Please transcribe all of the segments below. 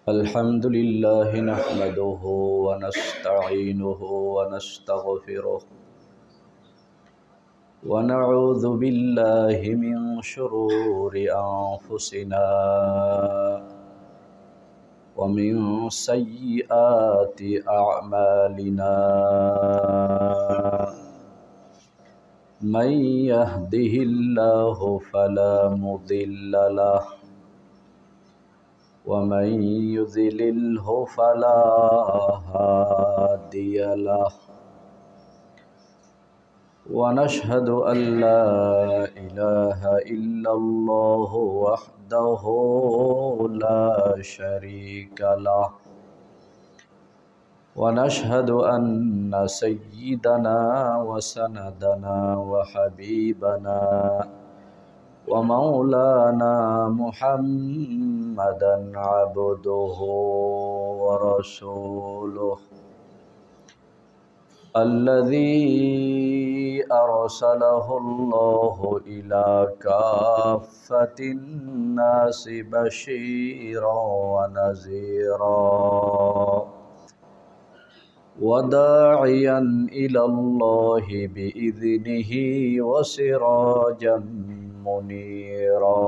الحمد لله نحمده ونستعينه ونستغفره ونعوذ بالله من شرور أنفسنا ومن سيئات أعمالنا من يهده الله فلا مضل له ومن يضلله فلا هادي له ونشهد أن لا إله إلا الله وحده لا شريك له ونشهد أن سيدنا وسندنا وحبيبنا ومولانا محمدا عبده ورسوله الذي أرسله الله إلى كافة الناس بشيرا ونذيرا وداعيا إلى الله بإذنه وسراجا منيرا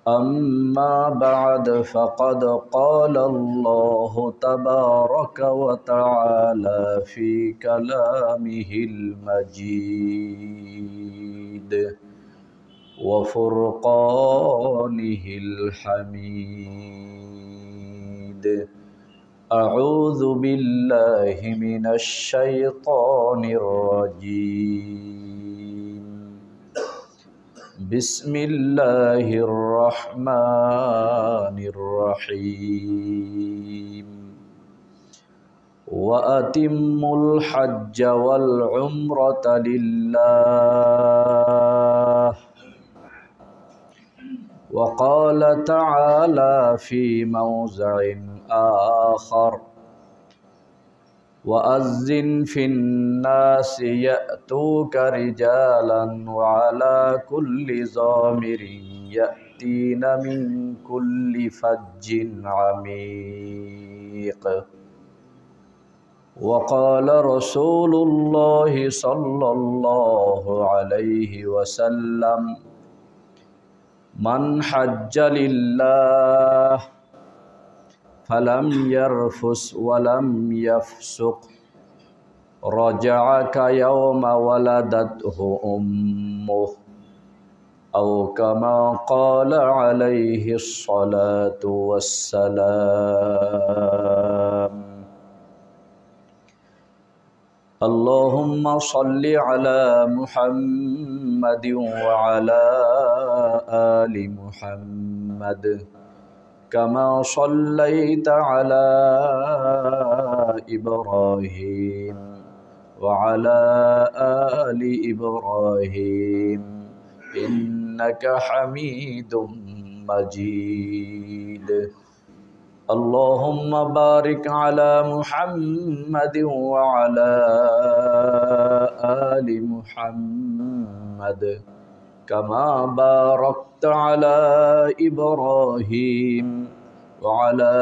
أما بعد فقد قال الله تبارك وتعالى في كلامه المجيد وفرقانه الحميد أعوذ بالله من الشيطان الرجيم بسم الله الرحمن الرحيم وأتموا الحج والعمرة لله وقال تعالى في موضع آخر وأذن في الناس يأتوك رجالا وعلى كل ضامر يأتين من كل فج عميق وقال رسول الله صلى الله عليه وسلم من حج لله فلم يرفث ولم يفسق رجع كيوم ولدته أمه أو كما قال عليه الصلاة والسلام اللهم صل على محمد وعلى آل محمد كما صليت على إبراهيم وعلى آل إبراهيم إنك حميد مجيد اللهم بارك على محمد وعلى آل محمد كما باركت على إبراهيم وعلى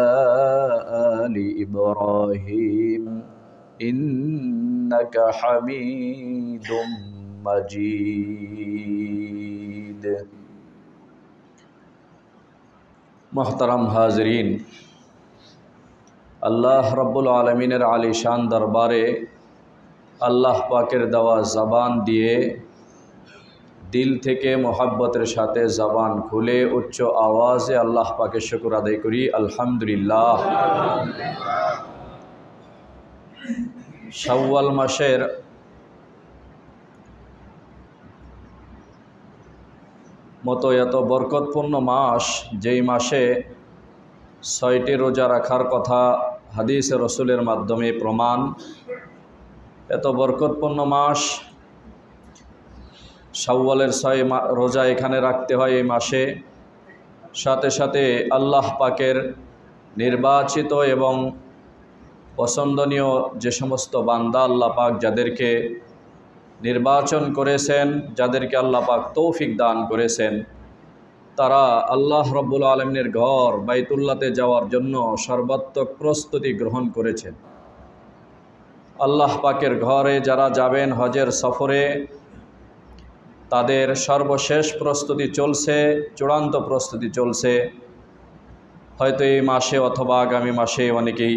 آل إبراهيم إنك حميد مجيد محترم حاضرین আল্লাহ রব্বুল আলমিনের আলিশান দরবারে আল্লাহ পাকের দেওয়া জবান দিয়ে দিল থেকে মোহাব্বতের সাথে জবান খুলে উচ্চ আওয়াজে আল্লাহ পাকের শুকর আদায় করি আলহামদুলিল্লাহ। শাওয়াল মাসের মতো এত বরকতপূর্ণ মাস, যেই মাসে 6টি রোজা রাখার কথা হাদিসে রসুলের মাধ্যমে প্রমাণ, এত বরকতপূর্ণ মাস, শাওয়ালের 6 রোজা এখানে রাখতে হয় এই মাসে। সাথে সাথে আল্লাহ পাকের নির্বাচিত এবং পছন্দনীয় যে সমস্ত বান্দা আল্লাহ পাক যাদেরকে নির্বাচন করেছেন, যাদেরকে আল্লাহ পাক তৌফিক দান করেছেন, তারা আল্লাহ রাব্বুল আলামিনের ঘর বাইতুল্লাহতে যাওয়ার জন্য সর্বাত্মক প্রস্তুতি গ্রহণ করেছেন। আল্লাহ পাকের ঘরে যারা যাবেন হজের সফরে, তাদের সর্বশেষ প্রস্তুতি চলছে, চূড়ান্ত প্রস্তুতি চলছে। হয়তো এই মাসে অথবা আগামী মাসে অনেকেই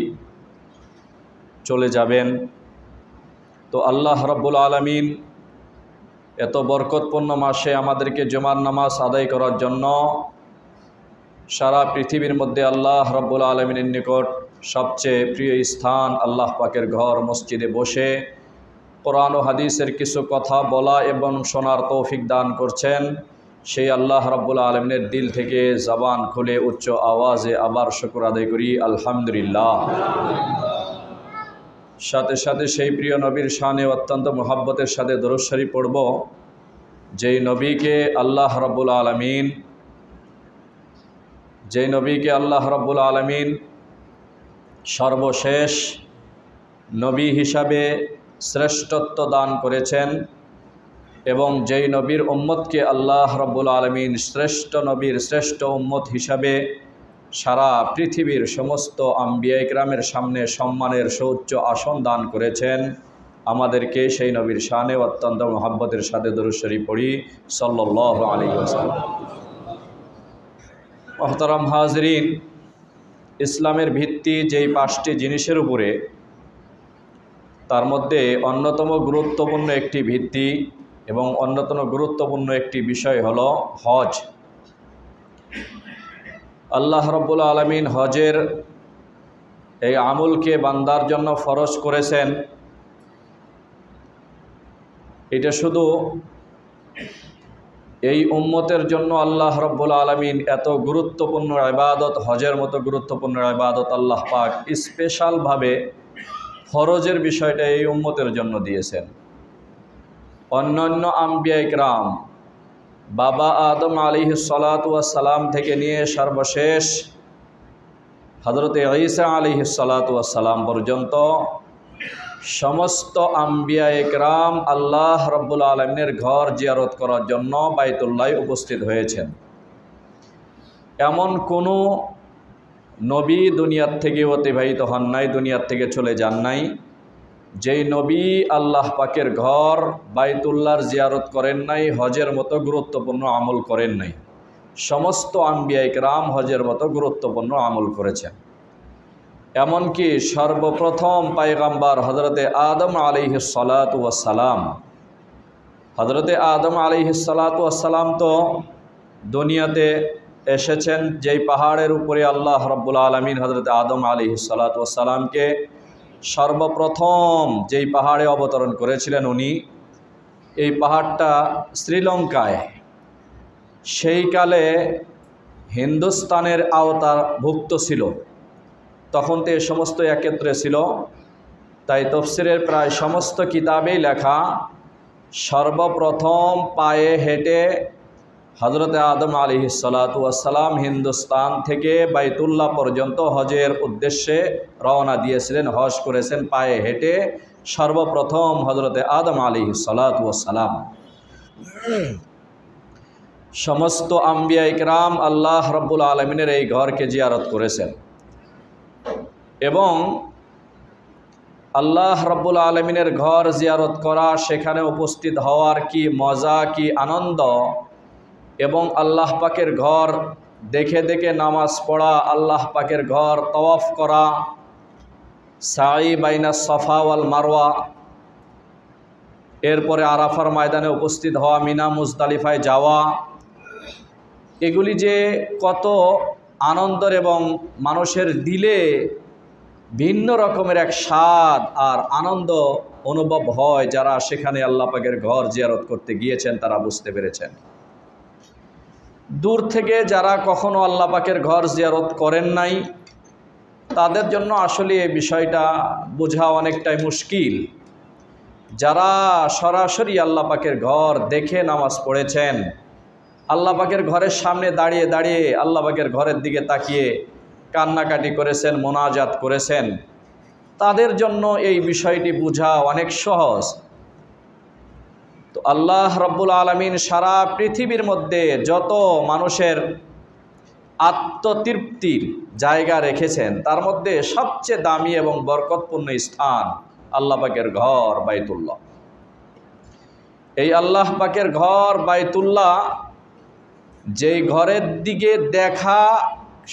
চলে যাবেন। তো আল্লাহ রাব্বুল আলামিন এত বরকতপূর্ণ মাসে আমাদেরকে জুমার নামাজ আদায় করার জন্য সারা পৃথিবীর মধ্যে আল্লাহ রাব্বুল আলামিনের নিকট সবচেয়ে প্রিয় স্থান আল্লাহ পাকের ঘর মসজিদে বসে কোরআন ও হাদিসের কিছু কথা বলা এবং শোনার তৌফিক দান করছেন। সেই আল্লাহ রাব্বুল আলামিনের দিল থেকে জবান খুলে উচ্চ আওয়াজে আবার শুকর আদায় করি, আলহামদুলিল্লাহ। সাথে সাথে সেই প্রিয় নবীর শানে অত্যন্ত মুহাব্বতের সাথে দরুদ শরীফ পড়ব, যেই নবীকে আল্লাহ রাব্বুল আলামিন সর্বশেষ নবী হিসাবে শ্রেষ্ঠত্ব দান করেছেন, এবং যেই নবীর উম্মতকে আল্লাহ রাব্বুল আলামিন শ্রেষ্ঠ নবীর শ্রেষ্ঠ উম্মত হিসাবে সারা পৃথিবীর সমস্ত আম্বিয়া ইকরামের সামনে সম্মানের সুউচ্চ আসন দান করেছেন। আমাদেরকে সেই নবীর শানে অত্যন্ত মুহাব্বতের সাথে দরুদ শরীফ পড়ি, সাল্লাল্লাহু আলাইহি ওয়াসাল্লাম। মুহতারাম হাজরিন, ইসলামের ভিত্তি যেই 5টি জিনিসের উপরে, তার মধ্যে অন্যতম গুরুত্বপূর্ণ একটি ভিত্তি এবং অন্যতম গুরুত্বপূর্ণ একটি বিষয় হলো হজ। আল্লাহ রাব্বুল আলামিন হজের এই আমলকে বান্দার জন্য ফরজ করেছেন। এটা শুধু এই উম্মতের জন্য আল্লাহ রাব্বুল আলামিন এত গুরুত্বপূর্ণ ইবাদত, হজের মতো গুরুত্বপূর্ণ ইবাদত আল্লাহ পাক স্পেশালভাবে ফরজের বিষয়টা এই উম্মতের জন্য দিয়েছেন। অন্যান্য আম্বিয়া ইকরাম বাবা আদম আলাইহিস সালাতু ওয়াস সালাম থেকে নিয়ে সর্বশেষ হযরতে ঈসা আলাইহিস সালাতু ওয়াস সালাম পর্যন্ত সমস্ত আম্বিয়া ইকরাম আল্লাহ রাব্বুল আলামিনের ঘর জিয়ারত করার জন্য বাইতুল্লাহ উপস্থিত হয়েছেন। এমন কোনো নবী দুনিয়ার থেকে অতিবাহিত হন নাই, দুনিয়ার থেকে চলে যান নাই, যেই নবী আল্লাহ পাকের ঘর বাইতুল্লাহর জিয়ারত করেন নাই, হজের মতো গুরুত্বপূর্ণ আমল করেন নাই। সমস্ত আম্বিয়া ইকরাম হজের মতো গুরুত্বপূর্ণ আমল করেছেন। এমনকি সর্বপ্রথম পায়গাম্বার হযরতে আদম আলাইহিস সালাতু ওয়াস সালাম, হযরতে আদম আলাইহিস সালাতু ওয়াস সালাম তো দুনিয়াতে এসেছেন যেই পাহাড়ের উপরে আল্লাহ রাব্বুল আলামিন হযরতে আদম আলাইহিস সালাতু ওয়াস সালামকে সর্বপ্রথম যেই পাহাড়ে অবতরণ করেছিলেন, উনি এই পাহাড়টা শ্রীলঙ্কায় সেই কালে হিন্দুস্তানের আওতাভুক্ত ছিল। তখন তো এ সমস্ত একত্রে ছিল, তাই তাফসীরের প্রায় সমস্ত কিতাবেই লেখা সর্বপ্রথম পায়ে হেঁটে হযরতে আদম আলাইহিস সালাতু ওয়াস সালাম হিন্দুস্তান থেকে বাইতুল্লাহ পর্যন্ত হজের উদ্দেশ্যে রওনা দিয়েছিলেন, হজ করেছেন পায়ে হেঁটে সর্বপ্রথম হযরতে আদম আলাইহিস সালাতু ওয়াস সালাম। সমস্ত আম্বিয়া ইকরাম আল্লাহ রাব্বুল আলামিনের এই ঘরকে জিয়ারত করেছেন, এবং আল্লাহ রাব্বুল আলামিনের ঘর জিয়ারত করা, সেখানে উপস্থিত হওয়ার কি মজা, কি আনন্দ, এবং আল্লাহ পাকের ঘর দেখে দেখে নামাজ পড়া, আল্লাহ পাকের ঘর তওয়াফ করা, সাই বাইনা সাফা ওয়াল মারওয়া, এরপরে আরাফার ময়দানে উপস্থিত হওয়া, মিনা মুজদালিফায় যাওয়া, এগুলি যে কত আনন্দের এবং মানুষের দিলে ভিন্ন রকমের এক স্বাদ আর আনন্দ অনুভব হয়, যারা সেখানে আল্লাহ পাকের ঘর জিয়ারত করতে গিয়েছেন তারা বুঝতে পেরেছেন। দূর থেকে যারা কখনো আল্লাহ পাকের ঘর জিয়ারত করেন নাই, তাদের জন্য আসলে এই বিষয়টা বোঝা অনেকটাই মুশকিল। যারা সরাসরি আল্লাহ পাকের ঘর দেখে নামাজ পড়েছেন, আল্লাহ পাকের ঘরের সামনে দাঁড়িয়ে দাঁড়িয়ে আল্লাহ পাকের ঘরের দিকে তাকিয়ে কান্নাকাটি করেছেন, মোনাজাত করেছেন, তাদের জন্য এই বিষয়টি বোঝা অনেক সহজ। আল্লাহ রব্বুল আলামিন সারা পৃথিবীর মধ্যে যত মানুষের আত্মতৃপ্তির জায়গা রেখেছেন তার মধ্যে সবচেয়ে দামি এবং বরকতপূর্ণ স্থান আল্লাহ পাকের ঘর বাইতুল্লাহ। এই আল্লাহ পাকের ঘর বাইতুল্লাহ, যেই ঘরের দিকে দেখা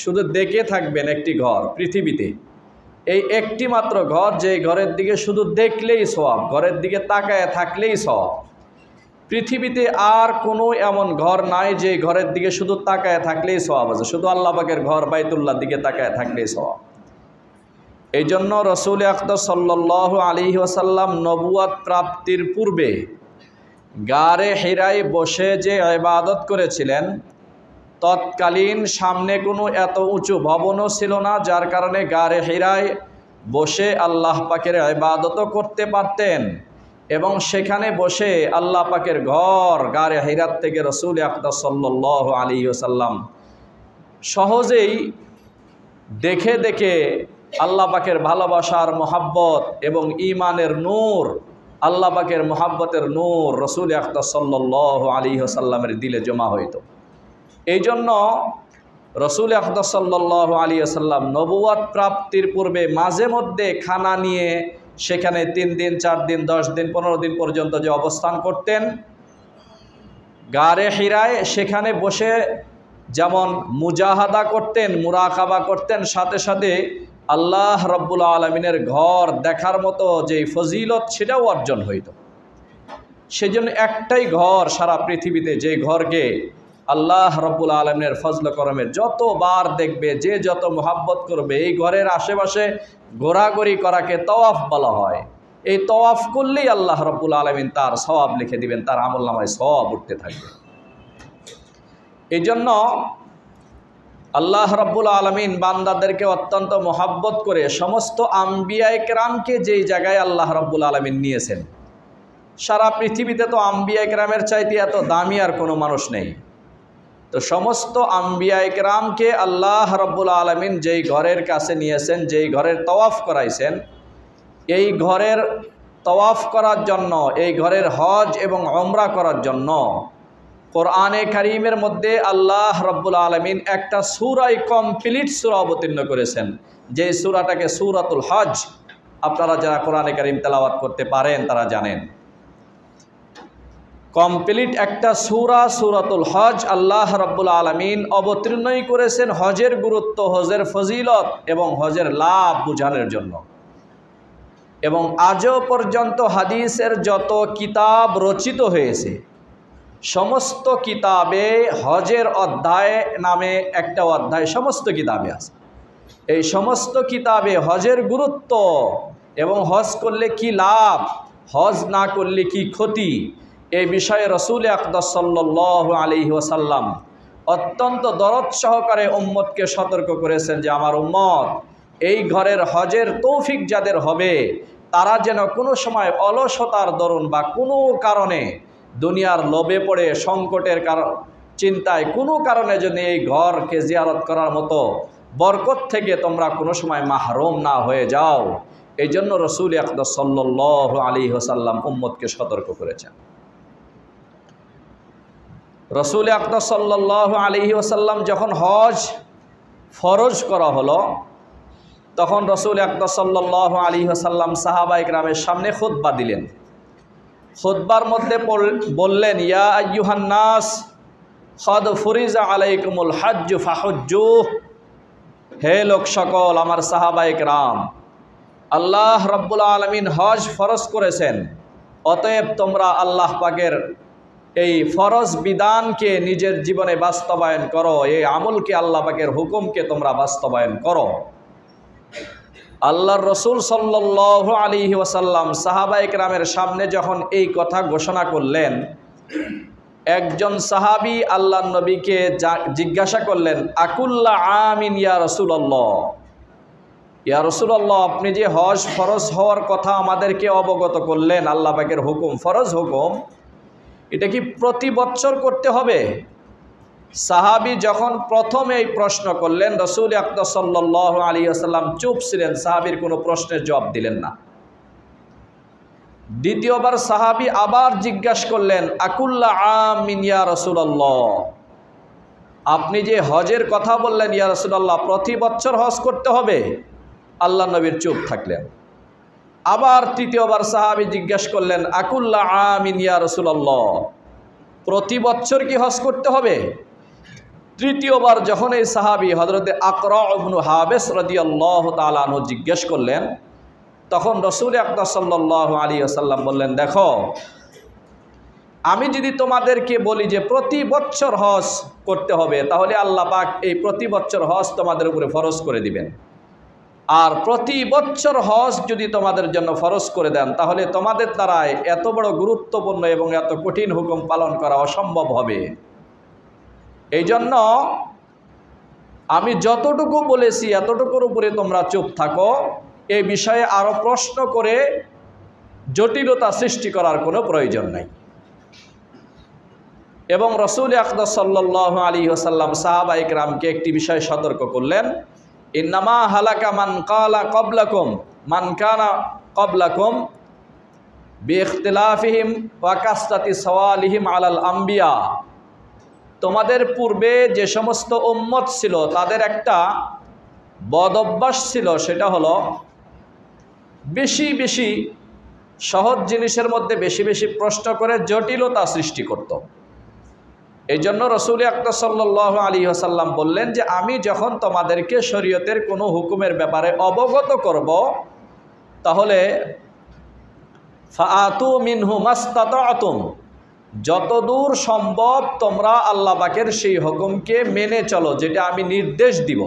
শুধু দেখে থাকবেন একটি ঘর পৃথিবীতে, এই একটি মাত্র ঘর যেই ঘরের দিকে শুধু দেখলেই সওয়াব, ঘরের দিকে তাকায় থাকলেই সওয়াব। পৃথিবীতে আর কোনো এমন ঘর নাই যে ঘরের দিকে শুধু তাকায় থাকলেই সওয়াব আছে, শুধু আল্লাহ পাকের ঘর বাইতুল্লাহর দিকে তাকায় থাকলেই সওয়াব। এই জন্য রসুল আকরাম সাল্লাল্লাহু আলাইহি ওয়াসাল্লাম নবুয়ত প্রাপ্তির পূর্বে গারে হিরায় বসে যে ইবাদত করেছিলেন, তৎকালীন সামনে কোনো এত উঁচু ভবনও ছিল না, যার কারণে গারে হিরায় বসে আল্লাহ পাকের ইবাদতও করতে পারতেন এবং সেখানে বসে আল্লাহ পাকের ঘর গারে হিরাত থেকে রসুল আকরাম সাল্লাল্লাহু আলাইহি ওয়াসাল্লাম সহজেই দেখে দেখে আল্লাহ পাকের ভালোবাসার মহাব্বত এবং ঈমানের নূর, আল্লাহ পাকের মহাব্বতের নূর রসুল আকরাম সাল্লাল্লাহু আলাইহি ওয়াসাল্লামের দিলে জমা হইত। এই জন্য রসুল আকরাম সাল্লাল্লাহু আলাইহি ওয়াসাল্লাম নবুয়ত প্রাপ্তির পূর্বে মাঝে মধ্যে খানা নিয়ে সেখানে 3 দিন 4 দিন 10 দিন 15 দিন পর্যন্ত যে অবস্থান করতেন গারে হিরায়, সেখানে বসে যেমন মুজাহাদা করতেন, মুরাকাবা করতেন, সাথে সাথে আল্লাহ রব্বুল আলমিনের ঘর দেখার মতো যেই ফজিলত সেটাও অর্জন হইত। সেজন্য একটাই ঘর সারা পৃথিবীতে, যেই ঘরকে আল্লাহ রব্বুল আলমিনের ফজল করমে যতবার দেখবে, যে যত মোহাব্বত করবে, এই ঘরের আশেপাশে ঘোরাঘুরি করাকে তওয়াফ বলা হয়। এই তওয়াফ করলেই আল্লাহ রব্বুল আলমিন তার সওয়াব লিখে দিবেন, তার আমলনামায় সওয়াব উঠতে থাকবে। এই জন্য আল্লাহ রব্বুল আলমিন বান্দাদেরকে অত্যন্ত মোহাব্বত করে সমস্ত আম্বিয়ায়ে কেরামকে যেই জায়গায় আল্লাহ রব্বুল আলমিন নিয়েছেন, সারা পৃথিবীতে তো আম্বিয়ায়ে কেরামের চাইতে এত দামি আর কোনো মানুষ নেই। তো সমস্ত আম্বিয়ায়ে কেরামকে আল্লাহ রব্বুল আলমিন যেই ঘরের কাছে নিয়েছেন, যেই ঘরের তওয়াফ করাইছেন, এই ঘরের তওয়াফ করার জন্য, এই ঘরের হজ এবং উমরা করার জন্য কোরআনে কারীমের মধ্যে আল্লাহ রব্বুল আলমিন একটা সূরায় কমপ্লিট সূরা অবতীর্ণ করেছেন, যে সূরাটাকে সূরাতুল হজ। আপনারা যারা কোরআনে কারীম তেলাওয়াত করতে পারেন তারা জানেন, কমপ্লিট একটা সূরা সূরাতুল হজ আল্লাহ রব্বুল আলমিন অবতীর্ণই করেছেন হজের গুরুত্ব, হজের ফজিলত এবং হজের লাভ বোঝানোর জন্য। এবং আজও পর্যন্ত হাদিসের যত কিতাব রচিত হয়েছে, সমস্ত কিতাবে হজের অধ্যায় নামে একটা অধ্যায় সমস্ত কিতাবে আছে। এই সমস্ত কিতাবে হজের গুরুত্ব এবং হজ করলে কি লাভ, হজ না করলে কি ক্ষতি, এই বিষয়ে রসুল আকরাম সাল্লাল্লাহু আলাইহি ওয়াসাল্লাম অত্যন্ত দরদ সহকারে উম্মতকে সতর্ক করেছেন যে আমার উম্মত, এই ঘরের হজের তৌফিক যাদের হবে তারা যেন কোনো সময় অলসতার দরুন বা কোনো কারণে দুনিয়ার লোভে পড়ে, সংকটের চিন্তায় কোনো কারণে যদি এই ঘরকে জিয়ারত করার মতো বরকত থেকে তোমরা কোনো সময় মাহরুম না হয়ে যাও। এই জন্য রসুল আকরাম সাল্লাল্লাহু আলাইহি ওয়াসাল্লাম উম্মতকে সতর্ক করেছেন। রসুল আকরাম সাল্লাল্লাহু আলাইহি ওয়াসাল্লাম যখন হজ ফরজ করা হলো, তখন রসুল আকরাম সাল্লাল্লাহু আলাইহি ওয়াসাল্লাম সাহাবায়ে কেরামের সামনে খুতবা দিলেন। খুতবার মধ্যে বললেন, ইয়া আইয়ুহান নাস কদ ফুরিজা আলাইকুমুল হজ্জ ফাহুজ্জু, হে লোক সকল, আমার সাহাবায়ে কেরাম, আল্লাহ রব্বুল আলমিন হজ ফরজ করেছেন, অতএব তোমরা আল্লাহ পাকের এই ফরজ বিধানকে নিজের জীবনে বাস্তবায়ন করো, এই আমলকে আল্লাহ পাকের হুকুমকে তোমরা বাস্তবায়ন করো। আল্লাহর রসুল সাল্লাল্লাহু আলাইহি ওয়াসাল্লাম সাহাবায়ে কেরামের সামনে যখন এই কথা ঘোষণা করলেন, একজন সাহাবী আল্লাহর নবীকে জিজ্ঞাসা করলেন, আকুল্লা আমিন ইয়া রাসূলুল্লাহ, ইয়া রাসূলুল্লাহ, আপনি যে হজ ফরজ হওয়ার কথা আমাদেরকে অবগত করলেন, আল্লাহ পাকের হুকুম, ফরজ হুকুম, এটা কি প্রতি বছর করতে হবে? সাহাবী যখন প্রথম এই প্রশ্ন করলেন, রসুল আকরাম সাল্লাল্লাহু আলাইহি ওয়াসাল্লাম চুপ ছিলেন, সাহাবীর কোনো প্রশ্নের জবাব দিলেন না। দ্বিতীয়বার সাহাবী আবার জিজ্ঞাসা করলেন, আকুল্লা আমিন ইয়া রাসূলুল্লাহ, আপনি যে হজের কথা বললেন ইয়া রাসূলুল্লাহ, প্রতি বছর হজ করতে হবে? আল্লাহ নবীর চুপ থাকলেন। আবার তৃতীয়বার সাহাবী জিজ্ঞাসা করলেন, আকুল্লা আমিন ইয়া রাসূলুল্লাহ, প্রতি বছর কি হজ করতে হবে? তৃতীয়বার যখন এই সাহাবী হযরতে আকরা ইবনে হাবিস রাদিয়াল্লাহু তাআলা আনহু জিজ্ঞেস করলেন, তখন রাসূল আকরাম সাল্লাল্লাহু আলাইহি ওয়াসাল্লাম বললেন, দেখো, আমি যদি তোমাদেরকে বলি যে প্রতি বছর হজ করতে হবে, তাহলে আল্লাহ পাক এই প্রতি বছর হজ তোমাদের উপরে ফরজ করে দিবেন। আর প্রতি বছর হজ যদি তোমাদের জন্য ফরজ করে দেন, তাহলে তোমাদের দ্বারায় এত বড় গুরুত্বপূর্ণ এবং এত কঠিন হুকুম পালন করা অসম্ভব হবে। এই জন্য আমি যতটুকু বলেছি এতটুকুর উপরে তোমরা চুপ থাকো, এই বিষয়ে আরও প্রশ্ন করে জটিলতা সৃষ্টি করার কোনো প্রয়োজন নাই। এবং রাসূল আকরাম সাল্লাল্লাহু আলাইহি ওয়াসাল্লাম সাহাবা ইকরামকে একটি বিষয় সতর্ক করলেন, ইন্নামা হালাকা মান কালা ক্বাবলাকুম মান কানা ক্বাবলাকুম বিইখতিলাফিহিম ওয়া কাসরাতি সওয়ালিহিম আলাল আম্বিয়া, তোমাদের পূর্বে যে সমস্ত উম্মত ছিল তাদের একটা বদ অভ্যাস ছিল, সেটা হলো বেশি বেশি সহজ জিনিসের মধ্যে বেশি বেশি প্রশ্ন করে জটিলতা সৃষ্টি করত। এই জন্য রাসূল আকরাম সাল্লাল্লাহু আলাইহি ওয়াসাল্লাম বললেন যে আমি যখন তোমাদেরকে শরীয়তের কোনো হুকুমের ব্যাপারে অবগত করব, তাহলে ফাআতু মিনহু মাসতাতাতুম, যতদূর সম্ভব তোমরা আল্লাহ পাকের সেই হুকুমকে মেনে চলো যেটা আমি নির্দেশ দিব।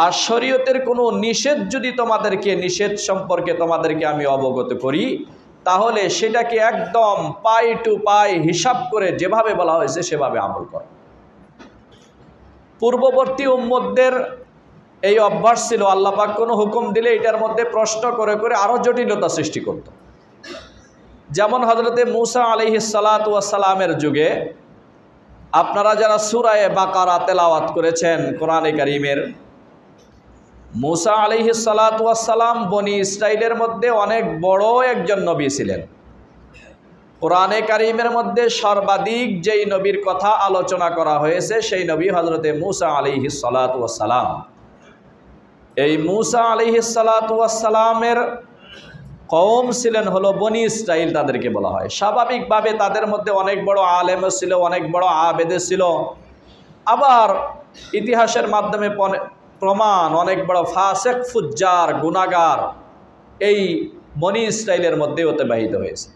আর শরীয়তের কোনো নিষেধ যদি তোমাদেরকে নিষেধ সম্পর্কে তোমাদেরকে আমি অবগত করি, তাহলে সেটাকে একদম পাই টু পাই হিসাব করে যেভাবে বলা হয়েছে সেভাবে আমল করো। পূর্ববর্তী উম্মতদের এই অভ্যাস ছিল, আল্লাহ পাক কোনো হুকুম দিলে এটার মধ্যে প্রশ্ন করে করে আরও জটিলতা সৃষ্টি করত। যেমন হযরতে মূসা আলাইহিস সালাতু ওয়াস সালামের যুগে, আপনারা যারা সূরা বাকারা তেলাওয়াত করেছেন কোরআনে কারীমের, মূসা আলাইহিস সালাতু ওয়াস সালাম বনি ইসরাইলের মধ্যে অনেক বড় একজন নবী ছিলেন। কোরআনে কারীমের মধ্যে সর্বাধিক যেই নবীর কথা আলোচনা করা হয়েছে সেই নবী হযরতে মূসা আলাইহিস সালাতু ওয়াস সালাম। এই মূসা আলাইহিস সালাতু ওয়াস সালামের কওম ছিলেন হলো বনি ইসরাইল, তাদেরকে বলা হয়। স্বাভাবিকভাবে তাদের মধ্যে অনেক বড় আলেম ছিল, অনেক বড় আবেদে ছিল, আবার ইতিহাসের মাধ্যমে প্রমাণ অনেক বড় ফাসেক ফুজ্জার গুনাহগার এই বনি ইসরাইলের মধ্যে অতিবাহিত হয়েছে।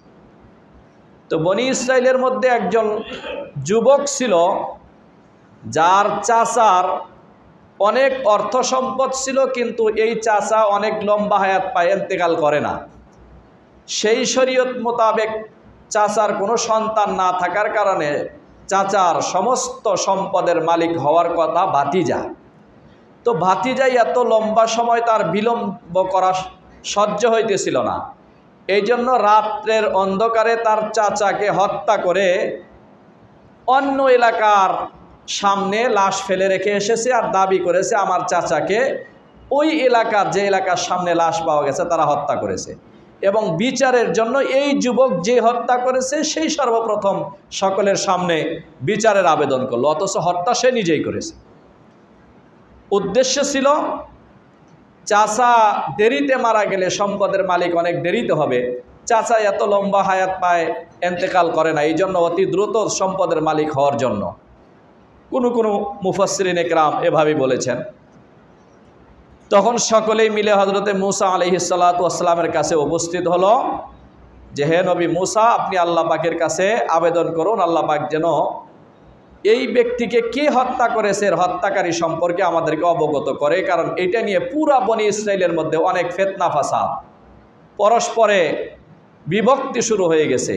তো বনি ইসরাইলের মধ্যে একজন যুবক ছিল যার চাচার অনেক অর্থ সম্পদ ছিল, কিন্তু এই চাচা অনেক লম্বা হায়াত পায়, ইন্তেকাল করে না। সেই শরীয়ত মোতাবেক চাচার কোনো সন্তান না থাকার কারণে চাচার সমস্ত সম্পদের মালিক হওয়ার কথা ভাতিজা। তো ভাতিজাই এত লম্বা সময় তার বিলম্ব করা সহ্য হইতেছিল না, এই জন্য রাত্রের অন্ধকারে তার চাচাকে হত্যা করে অন্য এলাকার সামনে লাশ ফেলে রেখে এসেছে আর দাবি করেছে আমার চাচাকে ওই এলাকার যে এলাকার সামনে লাশ পাওয়া গেছে তারা হত্যা করেছে। এবং বিচারের জন্য এই যুবক যে হত্যা করেছে সেই সর্বপ্রথম সকলের সামনে বিচারের আবেদন করলো, অথচ হত্যা সে নিজেই করেছে। উদ্দেশ্য ছিল চাচা দেরিতে মারা গেলে সম্পদের মালিক অনেক দেরিতে হবে, চাচা এত লম্বা হায়াত পায়, ইন্তেকাল করে না, এই জন্য অতি দ্রুত সম্পদের মালিক হওয়ার জন্য। কোনো মুফাসসিরিন ইকরাম এভাবেই বলেছেন। তখন সকলেই মিলে হযরতে মূসা আলাইহিস সালাতু ওয়াস সালামের কাছে উপস্থিত হলো যে হে নবী মূসা, আপনি আল্লাহ পাকের কাছে আবেদন করুন, আল্লাহ পাক যেন এই ব্যক্তিকে কে হত্যা করেছে এর হত্যাকারী সম্পর্কে আমাদেরকে অবগত করে, কারণ এটা নিয়ে পুরা বনি ইসরাইলের মধ্যে অনেক ফিতনা ফাসাদ, পরস্পরে বিভক্তি শুরু হয়ে গেছে,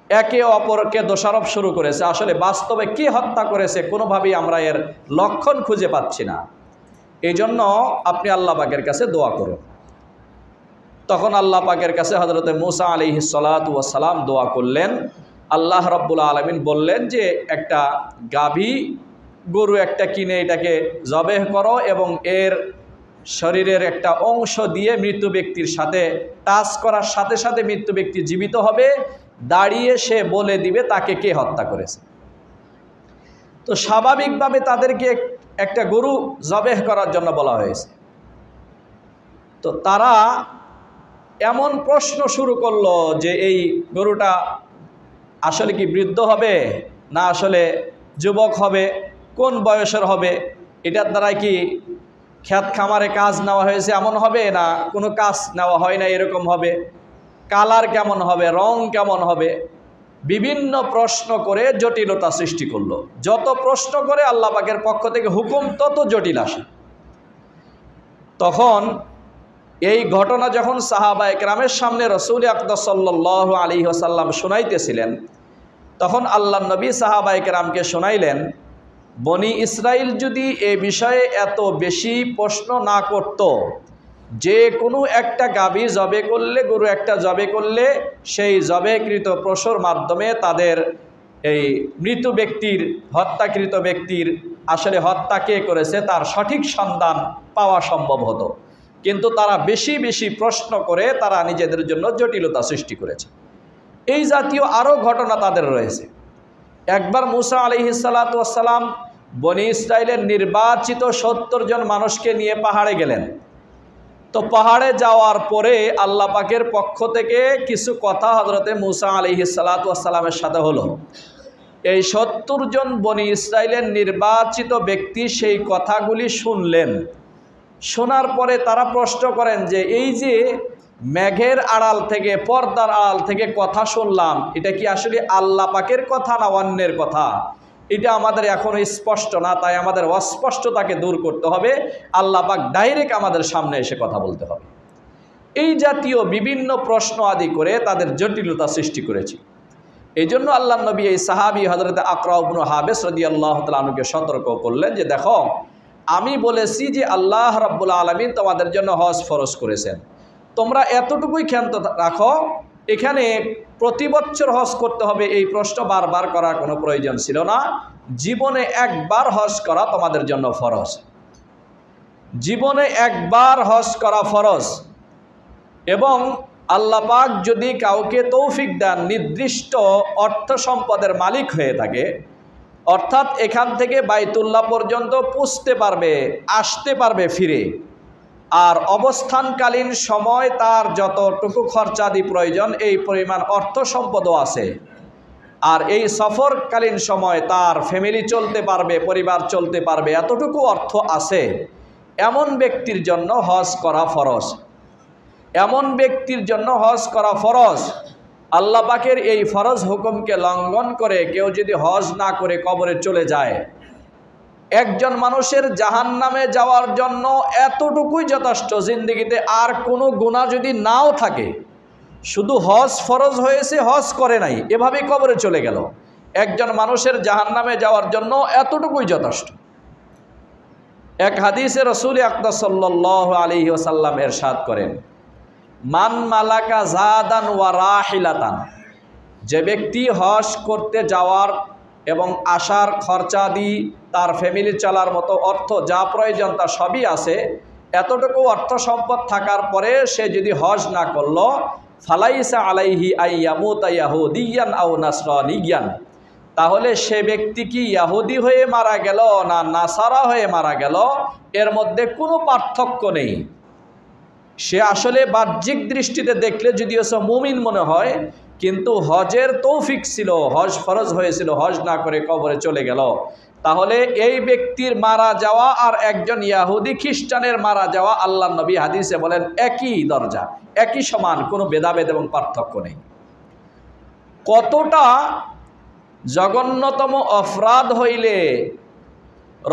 একে অপরকে দোষারোপ শুরু করেছে। আসলে বাস্তবে কে হত্যা করেছে কোনোভাবেই আমরা এর লক্ষণ খুঁজে পাচ্ছি না, এই জন্য আপনি আল্লাহ পাকের কাছে দোয়া করুন। তখন আল্লাহ পাকের কাছে হযরতে মূসা আলাইহিস সালাতু ওয়াস সালাম দোয়া করলেন। আল্লাহ রাব্বুল আলামিন বললেন যে একটা গাভী গরু একটা কিনে এটাকে জবেহ করো এবং এর শরীরের একটা অংশ দিয়ে মৃত ব্যক্তির সাথে টাচ করার সাথে সাথে মৃত ব্যক্তি জীবিত হবে, দাঁড়িয়ে সে বলে দিবে তাকে কে হত্যা করেছে। তো স্বাভাবিকভাবে তাদেরকে একটা গরু জবেহ করার জন্য বলা হয়েছে। তো তারা এমন প্রশ্ন শুরু করলো যে এই গরুটা আসলে কি বৃদ্ধ হবে না আসলে যুবক হবে, কোন বয়সের হবে, এটার দ্বারা কি ক্ষেত খামারে কাজ নেওয়া হয়েছে এমন হবে না কোনো কাজ নেওয়া হয় না এরকম হবে, কালার কেমন হবে, রং কেমন হবে, বিভিন্ন প্রশ্ন করে জটিলতা সৃষ্টি করলো। যত প্রশ্ন করে আল্লাহ পাকের পক্ষ থেকে হুকুম তত জটিল আসে। তখন এই ঘটনা যখন সাহাবা একরামের সামনে রাসূল আকরাম সাল্লাল্লাহু আলাইহি ওয়াসাল্লাম শোনাইতেছিলেন, তখন আল্লাহ নবী সাহাবা একরামকে শোনাইলেন, বনি ইসরাইল যদি এ বিষয়ে এত বেশি প্রশ্ন না করত, যে কোনো একটা গাভী জবে করলে, গরু একটা জবে করলে সেই জবেকৃত পশুর মাধ্যমে তাদের এই মৃত ব্যক্তির, হত্যাকৃত ব্যক্তির আসলে হত্যা কে করেছে তার সঠিক সন্ধান পাওয়া সম্ভব হতো। কিন্তু তারা বেশি বেশি প্রশ্ন করে তারা নিজেদের জন্য জটিলতা সৃষ্টি করেছে। এই জাতীয় আরও ঘটনা তাদের রয়েছে। একবার মুসা আলাইহিস সালাতু ওয়াস সালাম বনি ইসরাইলের নির্বাচিত 70 জন মানুষকে নিয়ে পাহাড়ে গেলেন। তো পাহাড়ে যাওয়ার পরে আল্লাহ পাকের পক্ষ থেকে কিছু কথা হযরতে মুসা আলাইহিস সালাতু ওয়াস সালামের সাথে হলো। এই 70 জন বনি ইসরাইলের নির্বাচিত ব্যক্তি সেই কথাগুলি শুনলেন। শোনার পরে তারা প্রশ্ন করেন যে এই যে মেঘের আড়াল থেকে, পর্দার আড়াল থেকে কথা শুনলাম, এটা কি আসলে আল্লাহ পাকের কথা না অন্যের কথা? এটা আমাদের এখনো স্পষ্ট না, তাই আমাদের অস্পষ্টতাকে দূর করতে হবে, আল্লাহ পাক ডাইরেক্ট আমাদের সামনে এসে কথা বলতে হবে। এই জাতীয় বিভিন্ন প্রশ্ন আদি করে তাদের জটিলতা সৃষ্টি করেছে। এই জন্য আল্লাহ নবী এই সাহাবী হযরত আকরা ইবনে হাবিস রাদিয়াল্লাহু তাআলা আনহুকে সতর্ক করলেন যে দেখো, আমি বলেছি যে আল্লাহ রাব্বুল আলামিন তোমাদের জন্য হজ ফরজ করেছেন, তোমরা এতটুকুই ক্ষান্ত রাখো, এখানে প্রতি বছর হজ করতে হবে এই প্রশ্ন বারবার করার কোনো প্রয়োজন ছিল না। জীবনে একবার হজ করা তোমাদের জন্য ফরজ, জীবনে একবার হজ করা ফরজ। এবং আল্লাহ পাক যদি কাউকে তৌফিক দেন, নির্দিষ্ট অর্থ সম্পদের মালিক হয়ে থাকে, অর্থাৎ এখান থেকে বাইতুল্লাহ পর্যন্ত পৌঁছতে পারবে, আসতে পারবে ফিরে, আর অবস্থানকালীন সময় তার যতটুকু খরচাদি প্রয়োজন এই পরিমাণ অর্থ সম্পদও আছে, আর এই সফরকালীন সময় তার ফ্যামিলি চলতে পারবে, পরিবার চলতে পারবে, এতটুকু অর্থ আছে, এমন ব্যক্তির জন্য হজ করা ফরজ। এমন ব্যক্তির জন্য হজ করা ফরজ। আল্লাহ পাকের এই ফরজ হুকুমকে লঙ্ঘন করে কেউ যদি হজ না করে কবরে চলে যায়, একজন মানুষের জাহান্নামে যাওয়ার জন্য এতটুকুই যথেষ্ট। জিন্দেগিতে আর কোনো গুনাহ যদি নাও থাকে, শুধু হজ ফরজ হয়েছে, হজ করে নাই, এভাবেই কবরে চলে গেল, একজন মানুষের জাহান্নামে যাওয়ার জন্য এতটুকুই যথেষ্ট। এক হাদিসে রাসূল আকরাম সাল্লাল্লাহু আলাইহি ওয়াসাল্লাম ইরশাদ করেন, মান মালাকা জাদান ওয়া রাহিলাতান, যে ব্যক্তি হজ করতে যাওয়ার এবং আসার খরচাদি, তার ফ্যামিলি চলার মতো অর্থ যা প্রয়োজন তা সবই আছে, এতটুকু অর্থ সম্পদ থাকার পরে সে যদি হজ না করল, ফালাইসা আলাইহি আইয়ামুতা ইয়াহুদিয়ান আও নাসরানিয়ান, তাহলে সে ব্যক্তি কি ইয়াহুদি হয়ে মারা গেল না নাসারা হয়ে মারা গেল, এর মধ্যে কোনো পার্থক্য নেই। সে আসলে বাহ্যিক দৃষ্টিতে দেখলে যদিও সে মুমিন মনে হয়, কিন্তু হজের তৌফিক ছিল, হজ ফরজ হয়েছিল, হজ না করে কবরে চলে গেল, তাহলে এই ব্যক্তির মারা যাওয়া আর একজন ইয়াহুদি খ্রিস্টানের মারা যাওয়া আল্লাহ নবী হাদিসে বলেন একই দরজা, একই সমান, কোনো ভেদাভেদ এবং পার্থক্য নেই। কতটা জঘন্যতম অপরাধ হইলে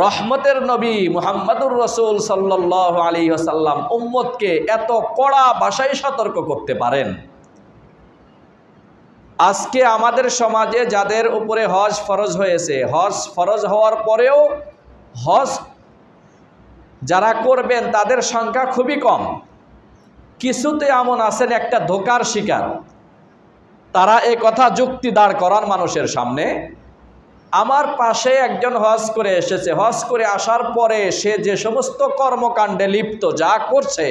রহমতের নবী মুহাম্মদুর রাসূল সাল্লাল্লাহু আলাইহি ওয়াসাল্লাম উম্মতকে এত কড়া ভাষায় সতর্ক করতে পারেন। আজকে আমাদের সমাজে যাদের উপরে হজ ফরজ হয়েছে, হজ ফরজ হওয়ার পরেও হজ যারা করবেন তাদের সংখ্যা খুবই কম। কিছুতে এমন আছেন একটা ধোকার শিকার, তারা এই কথা যুক্তি দাঁড় করান মানুষের সামনে, আমার পাশে একজন হজ করে এসেছে, হজ করে আসার পরে সে যে সমস্ত কর্মকাণ্ডে লিপ্ত যা করছে,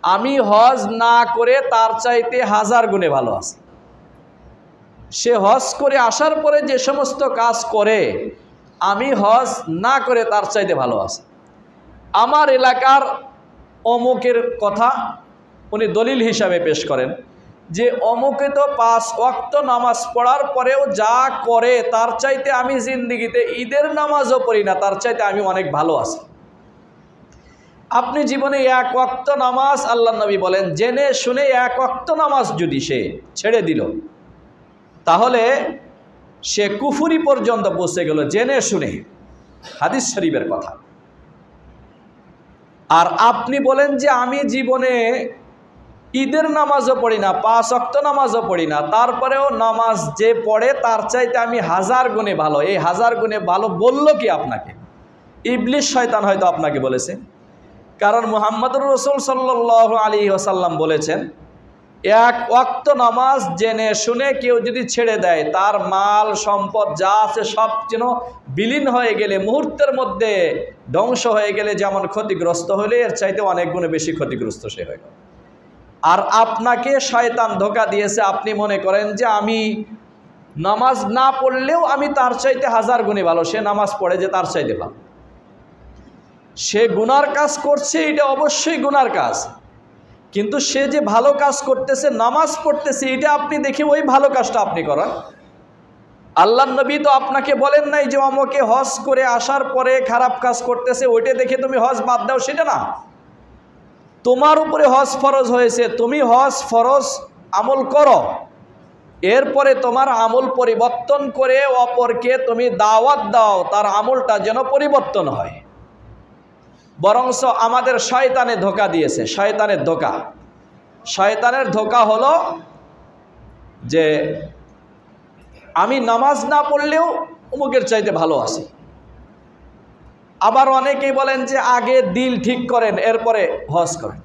আমি হজ না করে তার চাইতে 1000 গুণে ভালো আছি। সে হজ করে আসার পরে যে সমস্ত কাজ করে, আমি হজ না করে তার চাইতে ভালো আছি। আমার এলাকার অমুকের কথা উনি দলিল হিসাবে পেশ করেন যে অমুকে তো 5 ওয়াক্ত নামাজ পড়ার পরেও যা করে তার চাইতে আমি জিন্দেগিতে ঈদের নামাজও পড়ি না, তার চাইতে আমি অনেক ভালো আছি। আপনি জীবনে 1 ওয়াক্ত নামাজ, আল্লাহ নবী বলেন জেনে শুনে 1 ওয়াক্ত নামাজ যদি সে ছেড়ে দিল, তাহলে সে কুফরি পর্যন্ত পৌঁছে গেল, জেনে শুনে। হাদিস শরীফের কথা। আর আপনি বলেন যে আমি জীবনে ঈদের নামাজও পড়ি না, 5 ওয়াক্ত নামাজও পড়ি না, তারপরেও নামাজ যে পড়ে তার চাইতে আমি 1000 গুণে ভালো। এই 1000 গুণে ভালো বলল কি আপনাকে? ইবলিস শয়তান হয়তো আপনাকে বলেছে। কারণ মুহাম্মদুর রাসূল সাল্লাল্লাহু আলাইহি ওয়াসাল্লাম বলেছেন, 1 ওয়াক্ত নামাজ জেনে শুনে কেউ যদি ছেড়ে দেয়, তার মাল সম্পদ যা আছে সব যেন বিলীন হয়ে গেলে, মুহূর্তের মধ্যে ধ্বংস হয়ে গেলে যেমন ক্ষতিগ্রস্ত হলে, এর চাইতে অনেক গুণে বেশি ক্ষতিগ্রস্ত সে হয়ে গেল। আর আপনাকে শয়তান ধোঁকা দিয়েছে, আপনি মনে করেন যে আমি নামাজ না পড়লেও আমি তার চাইতে 1000 গুণে ভালো। সে নামাজ পড়ে যে তার চাইতে ভালো। সে গুনার কাজ করছে, এটা অবশ্যই গুনার কাজ, কিন্তু সে যে ভালো কাজ করতেছে, নামাজ পড়তেছে, এটা আপনি দেখে ওই ভালো কাজটা আপনি করেন। আল্লাহর নবী তো আপনাকে বলেন নাই যে আমাকে হজ করে আসার পরে খারাপ কাজ করতেছে, ওইটা দেখে তুমি হজ বাদ দাও, সেটা না। তোমার উপরে হজ ফরজ হয়েছে, তুমি হজ ফরজ আমল করো, এরপরে তোমার আমল পরিবর্তন করে অপরকে তুমি দাওয়াত দাও, তার আমলটা যেন পরিবর্তন হয়। বরংস আমাদের শয়তানে ধোঁকা দিয়েছে। শয়তানের ধোঁকা হলো যে আমি নামাজ না পড়লেও অমুকের চাইতে ভালো আছি। আবার অনেকেই বলেন যে আগে দিল ঠিক করেন এরপরে হজ করেন।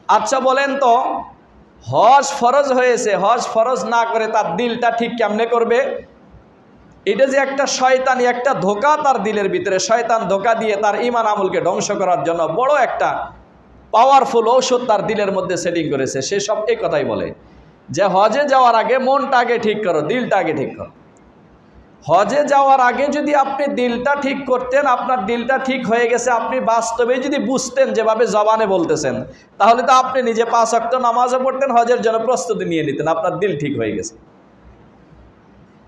আচ্ছা বলেন তো, হজ ফরজ হয়েছে, হজ ফরজ না করে তার দিলটা ঠিক কেমনে করবে? এটা যে একটা শয়তানি, একটা ধোঁকা তার দিলের ভিতরে। শয়তান ধোঁকা দিয়ে তার ঈমান আমলকে ধ্বংস করার জন্য বড় একটা পাওয়ারফুল ঔষধ তার দিলের মধ্যে সেটিং করেছে। সে সব এই কথাই বলে যে হজে যাওয়ার আগে মনটা আগে ঠিক করো, দিলটা আগে ঠিক করো। হজে যাওয়ার আগে যদি আপনি দিলটা ঠিক করতেন, আপনার দিলটা ঠিক হয়ে গেছে, আপনি বাস্তবে যদি বুঝতেন যেভাবে জবানে বলতেছেন, তাহলে তো আপনি নিজে 5 ওয়াক্ত নামাজও পড়তেন, হজের জন্য প্রস্তুতি নিয়ে নিতেন, আপনার দিল ঠিক হয়ে গেছে।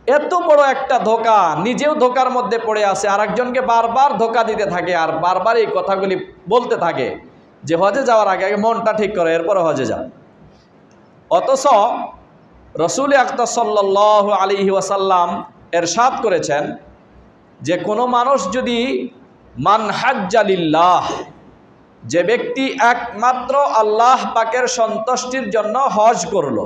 এত বড় একটা ধোঁকা, নিজেও ধোঁকার মধ্যে পড়ে আছে, আরেকজনকে বারবার ধোঁকা দিতে থাকে, আর বারবার এই কথাগুলি বলতে থাকে যে হজে যাওয়ার আগে আগে মনটা ঠিক করো, এরপরে হজে যাও। অথচ রাসূল আকরাম সাল্লাল্লাহু আলাইহি ওয়াসাল্লাম ইরশাদ করেছেন যে কোনো মানুষ যদি মান হাজ্জা লিল্লাহ, যে ব্যক্তি একমাত্র আল্লাহ পাকের সন্তুষ্টির জন্য হজ করলো,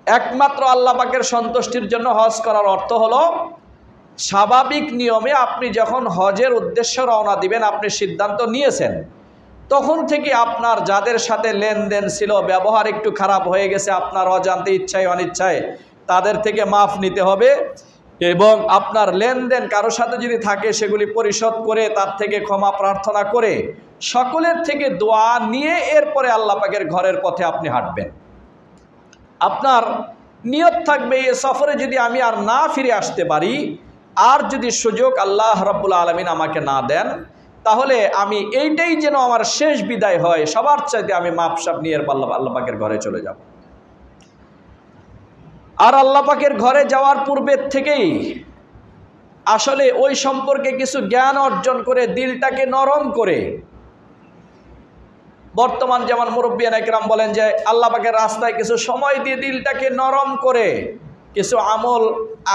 একমাত্র আল্লাহ পাকের সন্তুষ্টির জন্য হজ করার অর্থ হলো স্বাভাবিক নিয়মে আপনি যখন হজের উদ্দেশ্যে রওনা দিবেন, আপনি সিদ্ধান্ত নিয়েছেন, তখন থেকে আপনার যাদের সাথে লেনদেন ছিল, ব্যবহার একটু খারাপ হয়ে গেছে আপনার অজান্তে, ইচ্ছায় অনিচ্ছায়, তাদের থেকে মাফ নিতে হবে এবং আপনার লেনদেন কারোর সাথে যদি থাকে সেগুলি পরিশোধ করে তার থেকে ক্ষমা প্রার্থনা করে সকলের থেকে দোয়া নিয়ে এরপরে আল্লাহ পাকের ঘরের পথে আপনি হাঁটবেন। আপনার নিয়ত থাকবে এই সফরে যদি আমি আর না ফিরে আসতে পারি, আর যদি সুযোগ আল্লাহ রাব্বুল আলামিন আমাকে না দেন, তাহলে আমি এইটাই যেন আমার শেষ বিদায় হয়, সবার চাইতে আমি মাপসাপ নিয়ে আল্লাহ পাকের ঘরে চলে যাব। আর আল্লাহ পাকের ঘরে যাওয়ার পূর্বের থেকেই আসলে ওই সম্পর্কে কিছু জ্ঞান অর্জন করে দিলটাকে নরম করে, বর্তমান যেমন মুরব্বিয়ান একরাম বলেন যে আল্লাহ পাকের রাস্তায় কিছু সময় দিয়ে দিলটাকে নরম করে কিছু আমল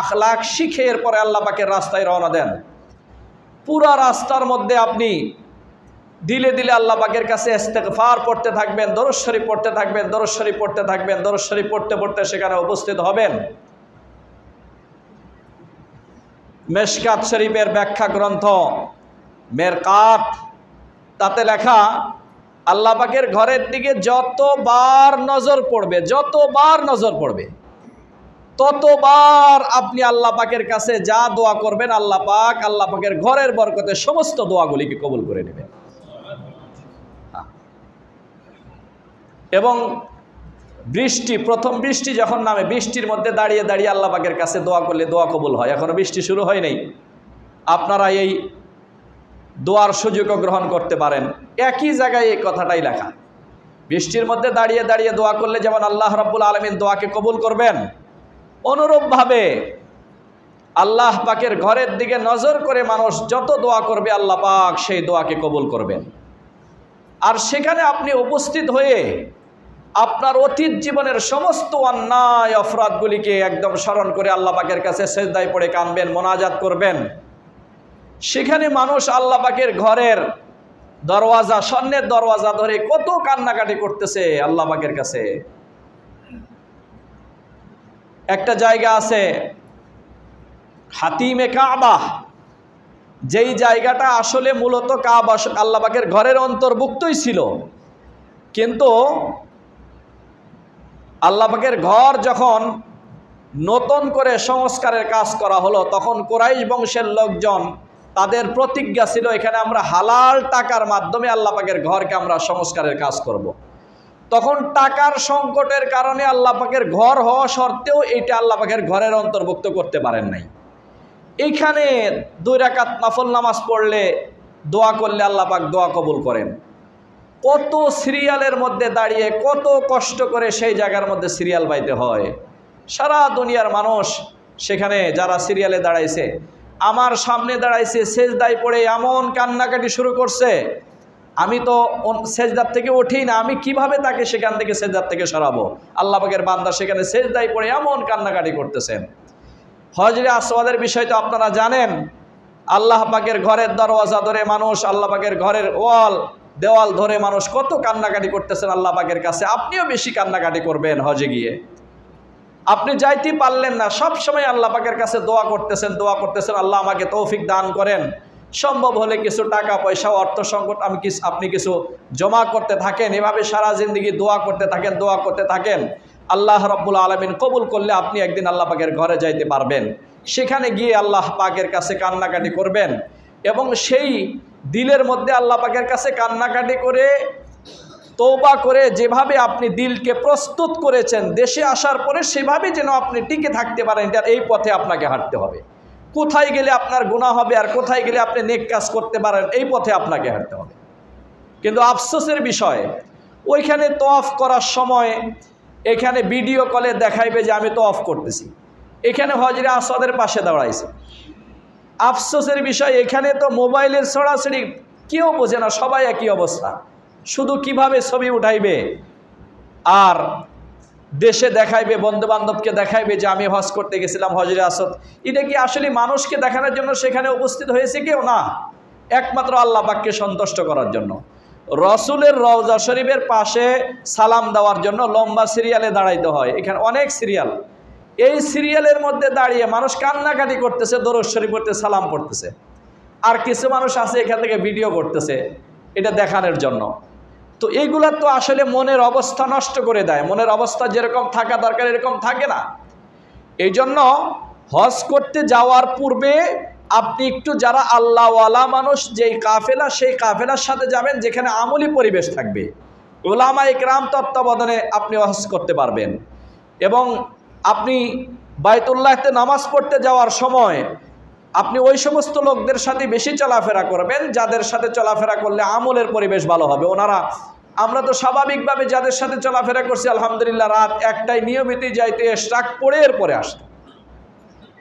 আখলাক শিখে এরপরে আল্লাহ পাকের রাস্তায় রওনা দেন। পুরা রাস্তার মধ্যে আপনি দিলে দিলে আল্লাহ পাকের কাছে ইস্তেগফার পড়তে থাকবেন, দরুদ শরীফ পড়তে থাকবেন, দরুদ শরীফ পড়তে থাকবেন, দরুদ শরীফ পড়তে পড়তে সেখানে উপস্থিত হবেন মেশকাত শরীফের ব্যাখ্যা গ্রন্থ মেরকাত, তাতে লেখা আল্লাহ পাকের ঘরের দিকে যতবার নজর পড়বে ততবার আপনি আল্লাহ পাকের কাছে যা দোয়া করবেন আল্লাহ পাকের ঘরের বরকতে সমস্ত দোয়াগুলিকে কবুল করে নেবেন। এবং বৃষ্টি, প্রথম বৃষ্টি যখন নামে, বৃষ্টির মধ্যে দাঁড়িয়ে দাঁড়িয়ে আল্লাহ পাকের কাছে দোয়া করলে দোয়া কবুল হয়। এখনো বৃষ্টি শুরু হয় নাই, আপনারা এই দোয়ার সুযোগও গ্রহণ করতে পারেন। একই জায়গায় এই কথাটাই লেখা, বৃষ্টির মধ্যে দাঁড়িয়ে দাঁড়িয়ে দোয়া করলে যেমন আল্লাহ রাব্বুল আলামিন দোয়াকে কবুল করবেন, অনুরূপভাবে আল্লাহ পাকের ঘরের দিকে নজর করে মানুষ যত দোয়া করবে আল্লাহ পাক সেই দোয়াকে কবুল করবেন। আর সেখানে আপনি উপস্থিত হয়ে আপনার অতীত জীবনের সমস্ত অন্যায় অপরাধগুলিকে একদম স্মরণ করে আল্লাহ পাকের কাছে সেজদায় পড়ে কাঁদবেন, মোনাজাত করবেন। সেখানে মানুষ আল্লাহ পাকের ঘরের দরওয়াজা, স্বর্ণের দরওয়াজা ধরে কত কান্নাকাটি করতেছে আল্লাহ পাকের কাছে। একটা জায়গা আছে হাতিমে কাবা, যেই জায়গাটা আসলে মূলত কাবা আল্লাহ পাকের ঘরের অন্তর্ভুক্তই ছিল, কিন্তু আল্লাহ পাকের ঘর যখন নতুন করে সংস্কারের কাজ করা হলো, তখন কুরাইশ বংশের লোকজন, তাদের প্রতিজ্ঞা ছিল এখানে আমরা হালাল টাকার মাধ্যমে আল্লাহ পাকের ঘরকে আমরা সংস্কারের কাজ করব। তখন টাকার সংকটের কারণে আল্লাহ পাকের ঘর হওয়া সত্ত্বেও এইটা আল্লাহ পাকের ঘরের অন্তর্ভুক্ত করতে পারেন নাই। এইখানে 2 রাকাত নফল নামাজ পড়লে, দোয়া করলে আল্লাহ পাক দোয়া কবুল করেন। কত সিরিয়ালের মধ্যে দাঁড়িয়ে কত কষ্ট করে সেই জায়গার মধ্যে সিরিয়াল বাইতে হয়। সারা দুনিয়ার মানুষ সেখানে যারা সিরিয়ালে দাঁড়াইছে, আমার সামনে দাঁড়াইছে, সেজদায় পড়ে এমন কান্নাকাটি শুরু করছে, আমি তো সেজদার থেকে উঠি না, আমি কিভাবে তাকে সেখান থেকে সেজদার থেকে সরাবো। আল্লাহ পাকের বান্দা সেখানে সেজদায় পড়ে এমন কান্নাকাটি করতেছেন। হজরে আসওয়াদের বিষয় তো আপনারা জানেন, আল্লাহ পাকের ঘরের দরওয়াজা ধরে মানুষ, আল্লাহ পাকের ঘরের দেওয়াল ধরে মানুষ কত কান্নাকাটি করতেছেন আল্লাহ পাকের কাছে। আপনিও বেশি কান্নাকাটি করবেন হজে গিয়ে। আপনি যাইতে পারলেন না, সব সময় আল্লাহ পাকের কাছে দোয়া করতেছেন, আল্লাহ আমাকে তৌফিক দান করেন। সম্ভব হলে কিছু টাকা পয়সা, অর্থ সংকট আপনি কিছু জমা করতে থাকেন, এভাবে সারা জিন্দেগি দোয়া করতে থাকেন। আল্লাহ রাব্বুল আলামিন কবুল করলে আপনি একদিন আল্লাহ পাকের ঘরে যাইতে পারবেন। সেখানে গিয়ে আল্লাহ পাকের কাছে কান্নাকাটি করবেন এবং সেই দিলের মধ্যে আল্লাহ পাকের কাছে কান্নাকাটি করে, তওবা করে, যেভাবে আপনি দিলকে প্রস্তুত করেছেন দেশে আসার পরে, সেভাবে যেন আপনি টিকে থাকতে পারেন, এই পথে আপনাকে হাঁটতে হবে। কোথায় গেলে আপনার গুনাহ হবে আর কোথায় গেলে আপনি নেক কাজ করতে পারেন, এই পথে আপনাকে হাঁটতে হবে। কিন্তু আফসোসের বিষয়, ওইখানে তওয়াফ করার সময় এখানে ভিডিও কলে দেখাইবে যে আমি তওয়াফ করতেছি, এখানে হজরে আসওয়াদের পাশে দাঁড়াইছে। আফসোসের বিষয়, এখানে তো মোবাইলের ছড়াছড়ি, কেউ বোঝে না, সবাই একই অবস্থা, শুধু কিভাবে ছবি উঠাইবে আর দেশে দেখাইবে, বন্ধু বান্ধবকে দেখাইবে যে আমি হজ করতে গেছিলাম হজরে আসওয়াদ। এটা কি আসলে মানুষকে দেখানোর জন্য সেখানে উপস্থিত হয়েছে? কেউ না, একমাত্র আল্লাহ পাককে সন্তুষ্ট করার জন্য। রসুলের রওজা শরীফের পাশে সালাম দেওয়ার জন্য লম্বা সিরিয়ালে দাঁড়াইতে হয়, এখানে অনেক সিরিয়াল। এই সিরিয়ালের মধ্যে দাঁড়িয়ে মানুষ কান্নাকাটি করতেছে, দরুদ শরীফ পড়তে, সালাম পড়তেছে। আর কিছু মানুষ আছে এখান থেকে ভিডিও করতেছে এটা দেখানোর জন্য। তো এইগুলা তো আসলে মনের অবস্থা নষ্ট করে দেয়। মনের অবস্থা যেরকম থাকা দরকার এরকম থাকে না। এই জন্য হজ করতে যাওয়ার পূর্বে আপনি একটু, যারা আল্লাহওয়ালা মানুষ, যেই কাফেলা, সেই কাফেলার সাথে যাবেন যেখানে আমলি পরিবেশ থাকবে, উলামা ইকরাম তত্ত্বাবধানে আপনি হজ করতে পারবেন। এবং আপনি বাইতুল্লাহতে নামাজ পড়তে যাওয়ার সময় আপনি ওই সমস্ত লোকদের সাথে বেশি চলাফেরা করবেন যাদের সাথে চলাফেরা করলে আমলের পরিবেশ ভালো হবে। আমরা তো স্বাভাবিকভাবে যাদের সাথে চলাফেরা করছি আলহামদুলিল্লাহ, রাত 1টায় নিয়মিতই যাইতে, এশরাক পড়ে এরপরে আসতো।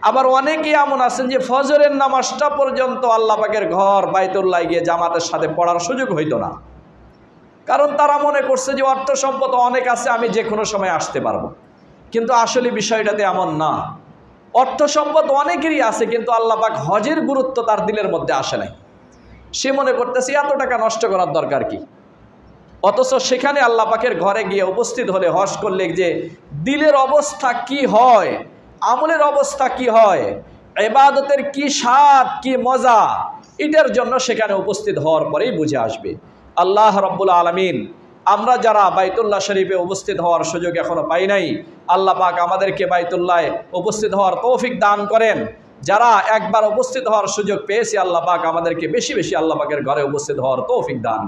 আবার অনেকেই এমন আছেন যে ফজরের নামাজটা পর্যন্ত আল্লাহ পাকের ঘর বাইতুল্লাহ গিয়ে জামাতের সাথে পড়ার সুযোগ হইতো না, কারণ তারা মনে করছে যে অর্থ সম্পদ অনেক আছে, আমি যে কোনো সময় আসতে পারবো। কিন্তু আসলে বিষয়টাতে এমন না। অর্থ সম্পদ অনেকেরই আছে, কিন্তু আল্লাহ পাক হজের গুরুত্ব তার দিলের মধ্যে আসে নাই। সে মনে করতেছে এত টাকা নষ্ট করার দরকার কি। অথচ সেখানে আল্লাহ পাকের ঘরে গিয়ে উপস্থিত হলে, হজ করলে যে দিলের অবস্থা কি হয়, আমলের অবস্থা কি হয়, ইবাদতের কি স্বাদ, কি মজা, এটার জন্য সেখানে উপস্থিত হওয়ার পরেই বুঝে আসবে। আল্লাহ রাব্বুল আলামিন আমরা যারা বাইতুল্লাহ শরীফে উপস্থিত হওয়ার সুযোগ এখনো পাই নাই, আল্লাহ পাক আমাদেরকে বাইতুল্লাহে উপস্থিত হওয়ার তৌফিক দান করেন। যারা একবার উপস্থিত হওয়ার সুযোগ পেয়েছি, আল্লাহ পাক আমাদেরকে বেশি বেশি আল্লাহ পাকের ঘরে উপস্থিত হওয়ার তৌফিক দান